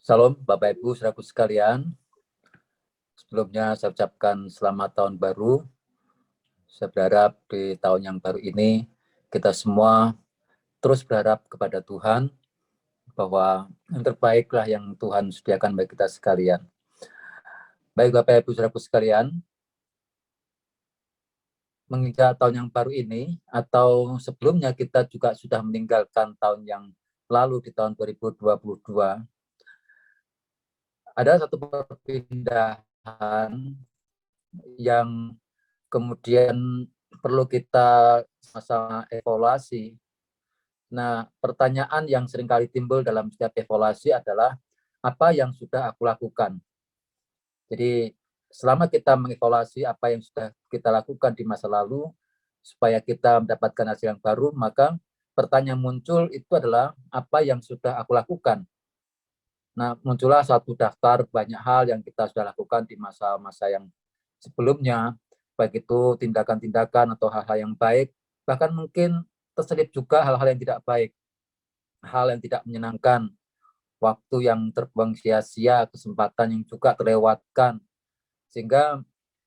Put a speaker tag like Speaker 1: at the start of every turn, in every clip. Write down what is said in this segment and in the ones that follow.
Speaker 1: Salam Bapak Ibu saudaraku sekalian. Sebelumnya saya ucapkan selamat tahun baru. Saya berharap di tahun yang baru ini kita semua terus berharap kepada Tuhan bahwa yang terbaiklah yang Tuhan sediakan bagi kita sekalian. Baik Bapak Ibu saudaraku sekalian, menginjak tahun yang baru ini atau sebelumnya kita juga sudah meninggalkan tahun yang lalu di tahun 2022, ada satu perpindahan yang kemudian perlu kita sama-sama evaluasi. Nah, pertanyaan yang seringkali timbul dalam setiap evaluasi adalah apa yang sudah aku lakukan. Jadi, selama kita mengevaluasi apa yang sudah kita lakukan di masa lalu, supaya kita mendapatkan hasil yang baru, maka pertanyaan muncul itu adalah apa yang sudah aku lakukan. Nah, muncullah satu daftar banyak hal yang kita sudah lakukan di masa-masa yang sebelumnya, baik itu tindakan-tindakan atau hal-hal yang baik, bahkan mungkin terselip juga hal-hal yang tidak baik, hal yang tidak menyenangkan, waktu yang terbuang sia-sia, kesempatan yang juga terlewatkan, sehingga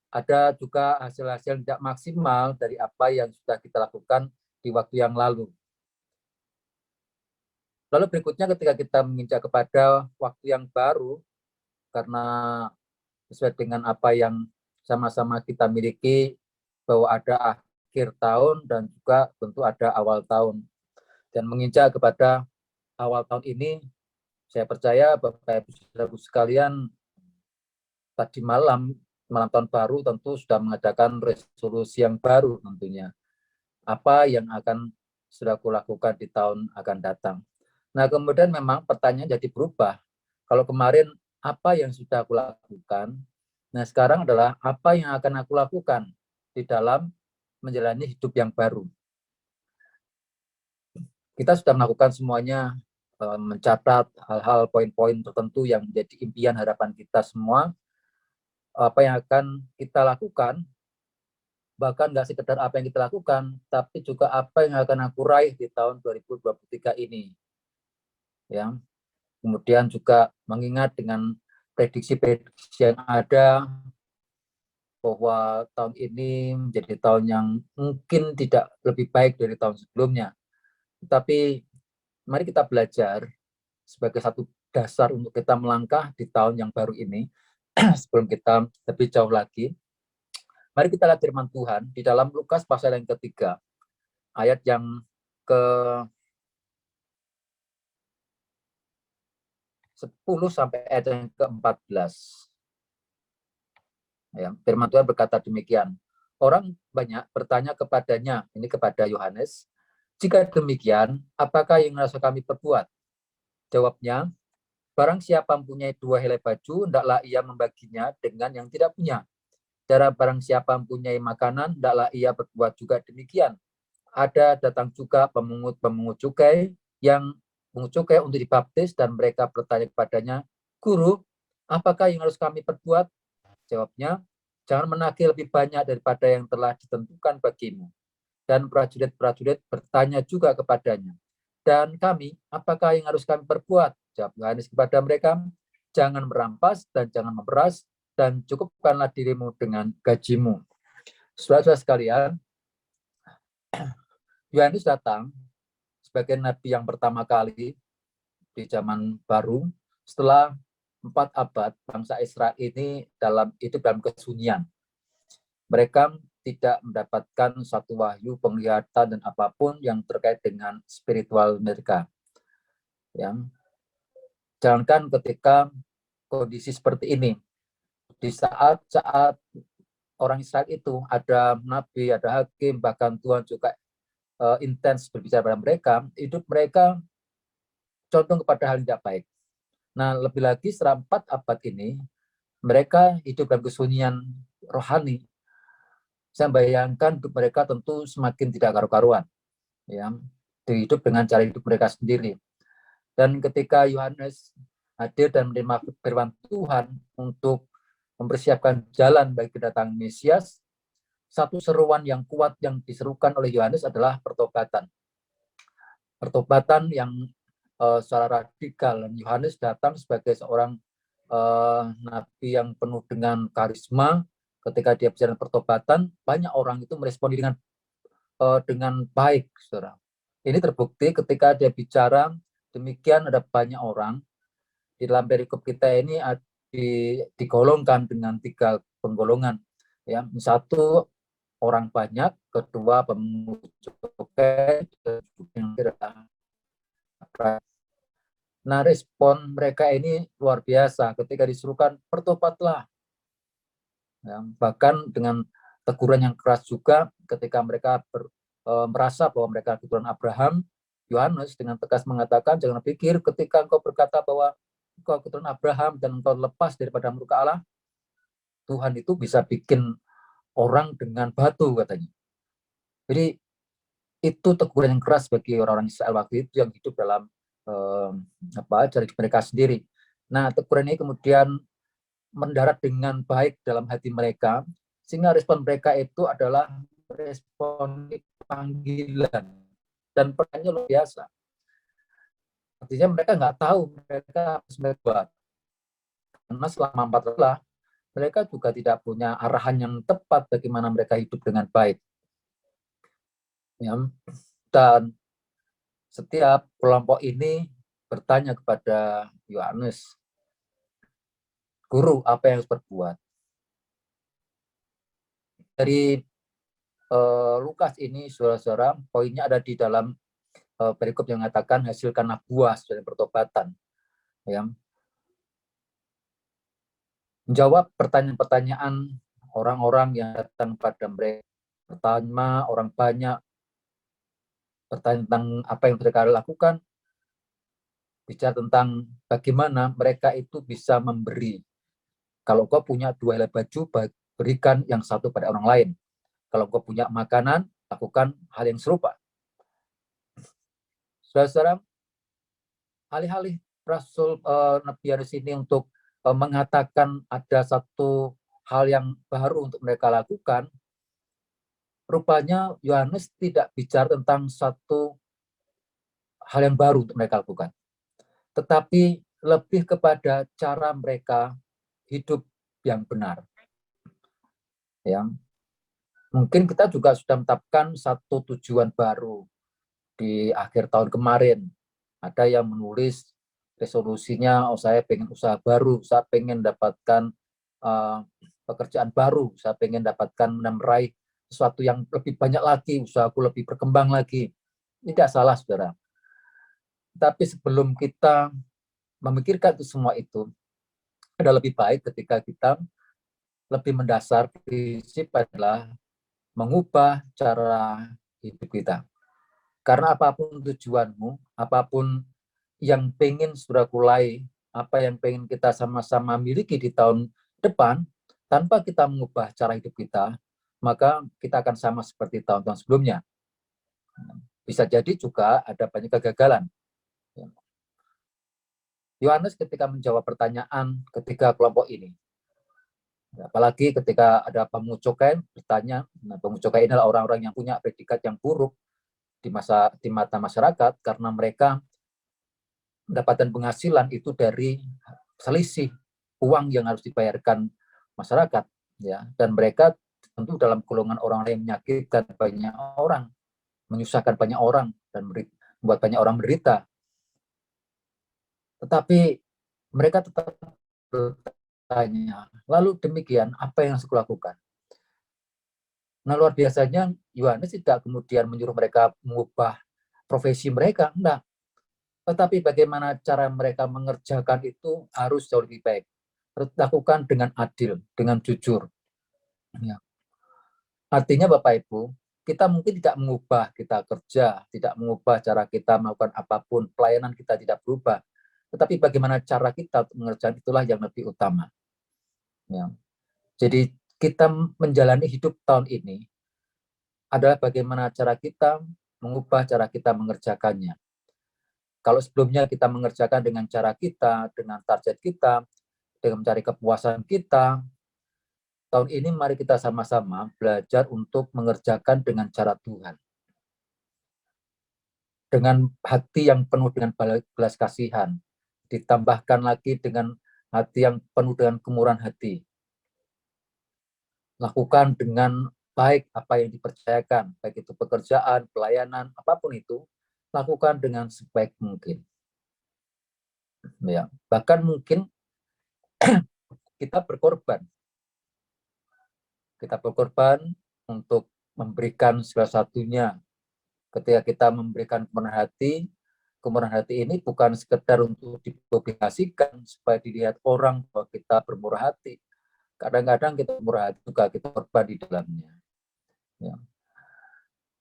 Speaker 1: ada juga hasil-hasil yang tidak maksimal dari apa yang sudah kita lakukan di waktu yang lalu. Lalu berikutnya ketika kita menginjak kepada waktu yang baru, karena sesuai dengan apa yang sama-sama kita miliki, bahwa ada akhir tahun dan juga tentu ada awal tahun. Dan menginjak kepada awal tahun ini, saya percaya Bapak Ibu Saudara sekalian, tadi malam tahun baru tentu sudah mengadakan resolusi yang baru tentunya. Apa yang akan sudah kulakukan di tahun akan datang. Nah, kemudian memang pertanyaan jadi berubah. Kalau kemarin apa yang sudah aku lakukan, nah sekarang adalah apa yang akan aku lakukan di dalam menjalani hidup yang baru. Kita sudah melakukan semuanya, mencatat hal-hal poin-poin tertentu yang menjadi impian harapan kita semua, apa yang akan kita lakukan, bahkan nggak sekedar apa yang kita lakukan, tapi juga apa yang akan aku raih di tahun 2023 ini. Ya. Kemudian juga mengingat dengan prediksi-prediksi yang ada, bahwa tahun ini menjadi tahun yang mungkin tidak lebih baik dari tahun sebelumnya. Tetapi mari kita belajar sebagai satu dasar untuk kita melangkah di tahun yang baru ini. Sebelum kita lebih jauh lagi, mari kita lihat firman Tuhan di dalam Lukas pasal yang ketiga, ayat yang ke 10 sampai ayat yang ke-14. Ya, firman Tuhan berkata demikian. Orang banyak bertanya kepadanya, ini kepada Yohanes, jika demikian, apakah yang harus kami perbuat? Jawabnya, barang siapa mempunyai 2 helai baju, hendaklah ia membaginya dengan yang tidak punya. Dan barang siapa mempunyai makanan, hendaklah ia berbuat juga demikian. Ada datang juga pemungut cukai yang pungut cukai untuk dibaptis, dan mereka bertanya kepadanya, Guru, apakah yang harus kami perbuat? Jawabnya, jangan menagih lebih banyak daripada yang telah ditentukan bagimu. Dan prajurit-prajurit bertanya juga kepadanya, dan kami, apakah yang harus kami perbuat? Jawab Yohanes kepada mereka, jangan merampas dan jangan memeras, dan cukupkanlah dirimu dengan gajimu. Saudara-saudara sekalian, Yohanes datang sebagai nabi yang pertama kali di zaman baru setelah 4 abad bangsa Israel ini hidup dalam kesunyian. Mereka tidak mendapatkan satu wahyu, penglihatan, dan apapun yang terkait dengan spiritual mereka. Ya. Jangankan ketika kondisi seperti ini, di saat-saat orang Israel itu ada nabi, ada hakim, bahkan Tuhan juga intens berbicara pada mereka, hidup mereka condong kepada hal yang tidak baik. Nah, lebih lagi setelah 4 abad ini, mereka hidup dalam kesunyian rohani. Saya bayangkan hidup mereka tentu semakin tidak karu-karuan. Ya, hidup dengan cara hidup mereka sendiri. Dan ketika Yohanes hadir dan menerima firman Tuhan untuk mempersiapkan jalan bagi kedatangan Mesias, satu seruan yang kuat yang diserukan oleh Yohanes adalah pertobatan. Pertobatan yang secara radikal. Yohanes datang sebagai seorang nabi yang penuh dengan karisma. Ketika dia bicara pertobatan, banyak orang itu merespon dengan baik, saudara. Ini terbukti ketika dia bicara demikian, ada banyak orang di dalam perikop kita ini digolongkan dengan 3 penggolongan. Ya, satu, orang banyak, kedua, pemungut cukai, nah, respon mereka ini luar biasa ketika disuruhkan bertobatlah. Ya, bahkan dengan teguran yang keras juga ketika mereka merasa bahwa mereka keturunan Abraham, Yohanes dengan tegas mengatakan, jangan pikir ketika engkau berkata bahwa engkau keturunan Abraham dan engkau lepas daripada murka Allah, Tuhan itu bisa bikin orang dengan batu, katanya. Jadi itu teguran yang keras bagi orang-orang Israel waktu itu yang hidup dalam dari mereka sendiri. Nah, teguran ini kemudian mendarat dengan baik dalam hati mereka, sehingga respon mereka itu adalah respon panggilan dan perannya luar biasa. Artinya mereka nggak tahu mereka harus buat, karena selama 4 tahun mereka juga tidak punya arahan yang tepat bagaimana mereka hidup dengan baik. Ya. Dan setiap kelompok ini bertanya kepada Yohanes, guru, apa yang harus berbuat? Dari Lukas ini, saudara-saudara, poinnya ada di dalam perikop yang mengatakan hasilkanlah buah dari pertobatan. Ya. Menjawab pertanyaan-pertanyaan orang-orang yang datang pada mereka. Pertama, orang banyak bertanya tentang apa yang mereka lakukan, bicara tentang bagaimana mereka itu bisa memberi. Kalau kau punya 2 helai baju, berikan yang satu pada orang lain. Kalau kau punya makanan, lakukan hal yang serupa. Saudara-saudara, alih-alih Rasul Nabi Yohanes ini untuk mengatakan ada satu hal yang baru untuk mereka lakukan, rupanya Yohanes tidak bicara tentang satu hal yang baru untuk mereka lakukan, tetapi lebih kepada cara mereka hidup yang benar. Ya. Mungkin kita juga sudah menetapkan satu tujuan baru di akhir tahun kemarin. Ada yang menulis resolusinya, saya pengen usaha baru, saya pengen dapatkan pekerjaan baru, saya pengen dapatkan meraih sesuatu yang lebih banyak lagi, usahaku lebih berkembang lagi. Tidak salah, saudara. Tapi sebelum kita memikirkan itu semua itu, ada lebih baik ketika kita lebih mendasar prinsip adalah mengubah cara hidup kita. Karena apapun tujuanmu, apapun yang pengen sudah mulai, apa yang pengen kita sama-sama miliki di tahun depan, tanpa kita mengubah cara hidup kita, maka kita akan sama seperti tahun-tahun sebelumnya. Bisa jadi juga ada banyak kegagalan. Yohanes ketika menjawab pertanyaan ketiga kelompok ini, apalagi ketika ada pemungut cukai bertanya, pemungut cukai ini adalah orang-orang yang punya predikat yang buruk di mata masyarakat karena mereka mendapatkan penghasilan itu dari selisih uang yang harus dibayarkan masyarakat, ya, dan mereka tentu dalam golongan orang yang menyakitkan banyak orang, menyusahkan banyak orang dan membuat banyak orang menderita. Tetapi mereka tetap bertanya, lalu demikian apa yang harus kulakukan? Nah, luar biasanya Yohanes tidak kemudian menyuruh mereka mengubah profesi mereka, enggak. Tetapi bagaimana cara mereka mengerjakan itu harus jauh lebih baik. Harus dilakukan dengan adil, dengan jujur. Ya. Artinya Bapak Ibu, kita mungkin tidak mengubah kita kerja, tidak mengubah cara kita melakukan apapun, pelayanan kita tidak berubah. Tetapi bagaimana cara kita untuk mengerjakan itulah yang lebih utama. Ya. Jadi kita menjalani hidup tahun ini adalah bagaimana cara kita mengubah cara kita mengerjakannya. Kalau sebelumnya kita mengerjakan dengan cara kita, dengan target kita, dengan mencari kepuasan kita, tahun ini mari kita sama-sama belajar untuk mengerjakan dengan cara Tuhan. dengan hati yang penuh dengan belas kasihan, ditambahkan lagi dengan hati yang penuh dengan kemurahan hati. Lakukan dengan baik apa yang dipercayakan, baik itu pekerjaan, pelayanan, apapun itu, lakukan dengan sebaik mungkin. Ya, bahkan mungkin kita berkorban untuk memberikan segala satunya. Ketika kita memberikan kemurahan hati ini bukan sekedar untuk dipublikasikan supaya dilihat orang bahwa kita bermurah hati. Kadang-kadang kita murah hati juga kita korban di dalamnya. Ya.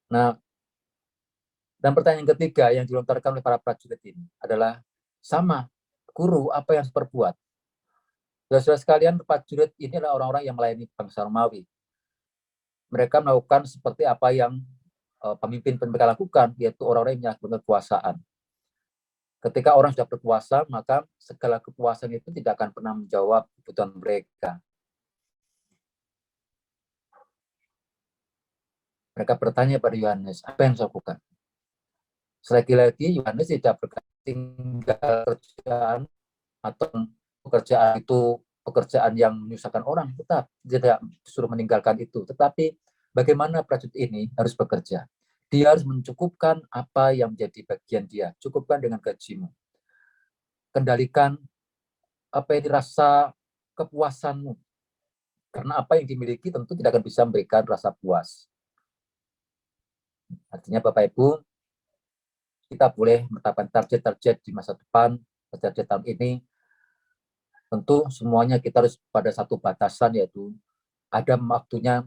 Speaker 1: Nah, dan pertanyaan ketiga yang dilontarkan oleh para prajurit ini adalah sama, guru, apa yang harus perbuat? Saudara-saudara sekalian, prajurit ini adalah orang-orang yang melayani bangsa Romawi. Mereka melakukan seperti apa yang pemimpin mereka lakukan, yaitu orang-orang yang punya kekuasaan. Ketika orang sudah berkuasa, maka segala kekuasaan itu tidak akan pernah menjawab kebutuhan mereka. Mereka bertanya pada Yohanes, apa yang harus lakukan? Selagi-lagi Yohanes tidak tinggal kerjaan atau pekerjaan itu pekerjaan yang menyusahkan orang, tetap tidak disuruh meninggalkan itu. Tetapi bagaimana prajurit ini harus bekerja? Dia harus mencukupkan apa yang menjadi bagian dia. Cukupkan dengan gajimu. Kendalikan apa yang dirasa kepuasanmu. Karena apa yang dimiliki tentu tidak akan bisa memberikan rasa puas. Artinya Bapak Ibu, kita boleh menetapkan target-target di masa depan, target tahun ini. Tentu semuanya kita harus pada satu batasan, yaitu ada waktunya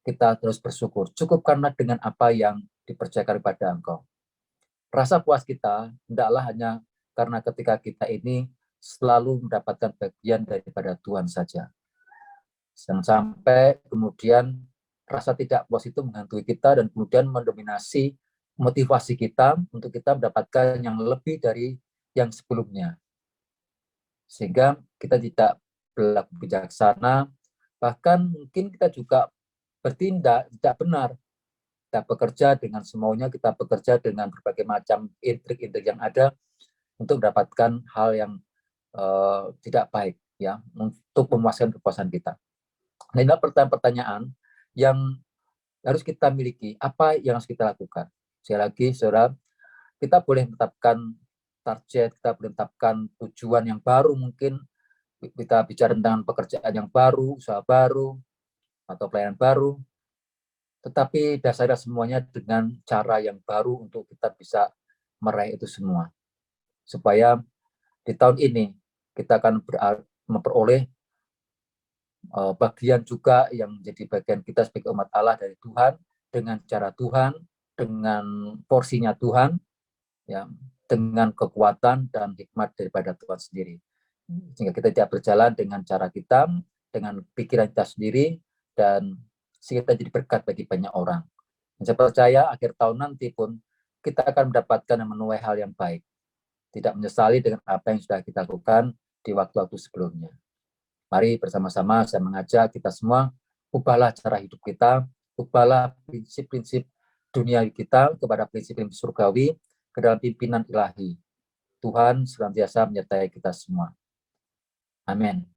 Speaker 1: kita terus bersyukur. Cukupkanlah dengan apa yang dipercayakan kepada engkau. Rasa puas kita hendaklah hanya karena ketika kita ini selalu mendapatkan bagian daripada Tuhan saja. Jangan sampai kemudian rasa tidak puas itu menghantui kita dan kemudian mendominasi motivasi kita untuk kita mendapatkan yang lebih dari yang sebelumnya. Sehingga kita tidak berlaku bijaksana, bahkan mungkin kita juga bertindak tidak benar. Kita bekerja dengan semaunya, kita bekerja dengan berbagai macam intrik-intrik yang ada untuk mendapatkan hal yang tidak baik, ya, untuk memuaskan kepuasan kita. Nah, inilah pertanyaan yang harus kita miliki. Apa yang harus kita lakukan? Sekali lagi, saudara, kita boleh menetapkan target, kita boleh menetapkan tujuan yang baru, mungkin kita bicara tentang pekerjaan yang baru, usaha baru, atau pelayanan baru, tetapi dasarnya semuanya dengan cara yang baru untuk kita bisa meraih itu semua. Supaya di tahun ini kita akan memperoleh bagian juga yang menjadi bagian kita sebagai umat Allah dari Tuhan, dengan cara Tuhan, dengan porsinya Tuhan, ya, dengan kekuatan dan hikmat daripada Tuhan sendiri. Sehingga kita tidak berjalan dengan cara kita, dengan pikiran kita sendiri, dan sehingga kita jadi berkat bagi banyak orang. Dan saya percaya akhir tahun nanti pun kita akan mendapatkan dan menuai hal yang baik. Tidak menyesali dengan apa yang sudah kita lakukan di waktu-waktu sebelumnya. Mari bersama-sama saya mengajak kita semua, ubahlah cara hidup kita, ubahlah prinsip-prinsip dunia kita kepada prinsip-prinsip surgawi ke dalam pimpinan ilahi. Tuhan senantiasa menyertai kita semua. Amin.